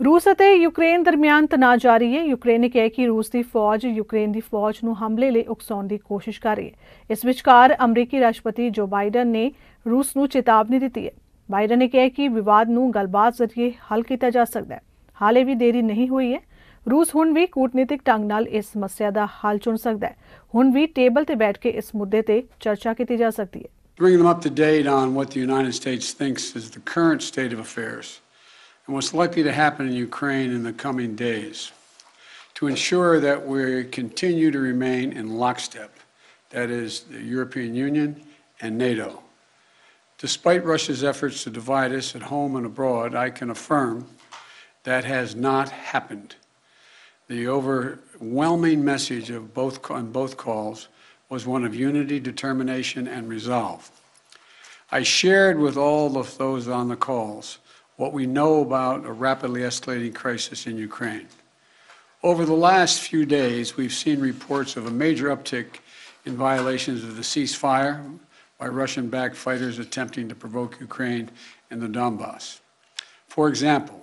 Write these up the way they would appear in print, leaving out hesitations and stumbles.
रूस ਅਤੇ ਯੂਕਰੇਨ ਦਰਮਿਆਨ ਤਣਾਅ ਜਾਰੀ ਹੈ। ਯੂਕਰੇਨ ਨੇ ਕਿਹਾ ਕਿ ਰੂਸ ਦੀ ਫੌਜ ਯੂਕਰੇਨ ਦੀ ਫੌਜ ਨੂੰ ਹਮਲੇ ਲਈ ਉਕਸਾਉਣ ਦੀ ਕੋਸ਼ਿਸ਼ ਕਰ ਰਹੀ ਹੈ। ਇਸ ਵਿਚਕਾਰ ਅਮਰੀਕੀ ਰਾਸ਼ਟਰਪਤੀ ਜੋ ਬਾਈਡਨ ਨੇ ਰੂਸ ਨੂੰ ਚੇਤਾਵਨੀ ਦਿੱਤੀ ਹੈ। ਬਾਈਡਨ ਨੇ ਕਿਹਾ ਕਿ ਵਿਵਾਦ ਨੂੰ ਗੱਲਬਾਤ ਜ਼ਰੀਏ ਹੱਲ ਕੀਤਾ ਜਾ ਸਕਦਾ ਹੈ। ਹਾਲੇ ਵੀ ਦੇਰੀ ਨਹੀਂ ਹੋਈ ਹੈ। रूस हुण भी कूटनीतिक ढंग नाल इस समस्या का हल चुन सकता है। हुण भी टेबल ते बैठ के इस मुद्दे ते चर्चा की जा सकती है। Bringing them up to date on what the United States thinks is the current state of affairs and what's likely to happen in Ukraine in the coming days to ensure that we continue to remain in lockstep, that is, the European Union and NATO. Despite Russia's efforts to divide us at home and abroad, I can affirm that has not happened. The overwhelming message on both calls was one of unity, determination, and resolve. I shared with all of those on the calls what we know about a rapidly escalating crisis in Ukraine. Over the last few days, we've seen reports of a major uptick in violations of the ceasefire by Russian-backed fighters attempting to provoke Ukraine in the Donbass. For example,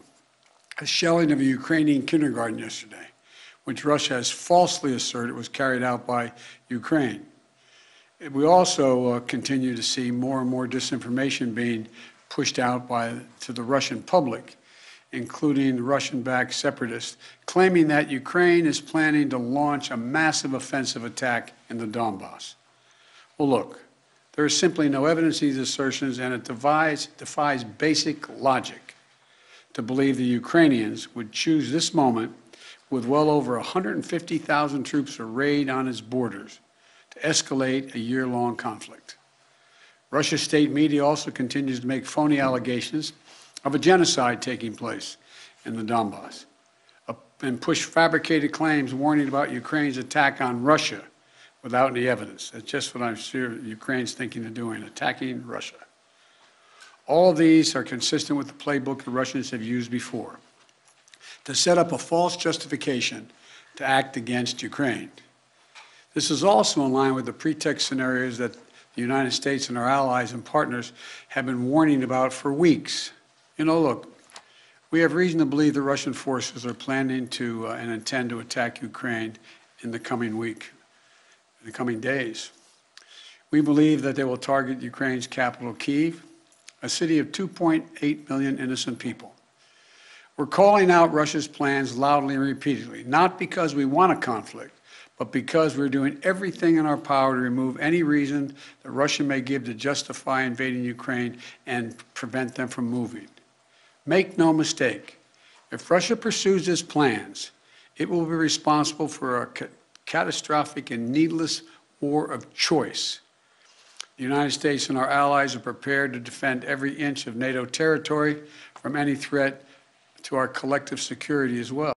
a shelling of a Ukrainian kindergarten yesterday, which Russia has falsely asserted was carried out by Ukraine. We also continue to see more and more disinformation being pushed out to the Russian public, including Russian-backed separatists, claiming that Ukraine is planning to launch a massive offensive attack in the Donbass. Well, look, there is simply no evidence of these assertions, and it defies basic logic to believe the Ukrainians would choose this moment with well over 150,000 troops arrayed on its borders to escalate a year-long conflict. Russia's state media also continues to make phony allegations of a genocide taking place in the Donbass and push fabricated claims warning about Ukraine's attack on Russia without any evidence. That's just what I'm sure Ukraine's thinking of doing, attacking Russia. All of these are consistent with the playbook the Russians have used before, to set up a false justification to act against Ukraine. This is also in line with the pretext scenarios that the United States and our allies and partners have been warning about for weeks. You know, look, we have reason to believe the Russian forces are planning to and intend to attack Ukraine in the coming week, in the coming days. We believe that they will target Ukraine's capital, Kyiv, a city of 2.8 million innocent people. We're calling out Russia's plans loudly and repeatedly, not because we want a conflict, but because we're doing everything in our power to remove any reason that Russia may give to justify invading Ukraine and prevent them from moving. Make no mistake, if Russia pursues its plans, it will be responsible for a catastrophic and needless war of choice. The United States and our allies are prepared to defend every inch of NATO territory from any threat to our collective security as well.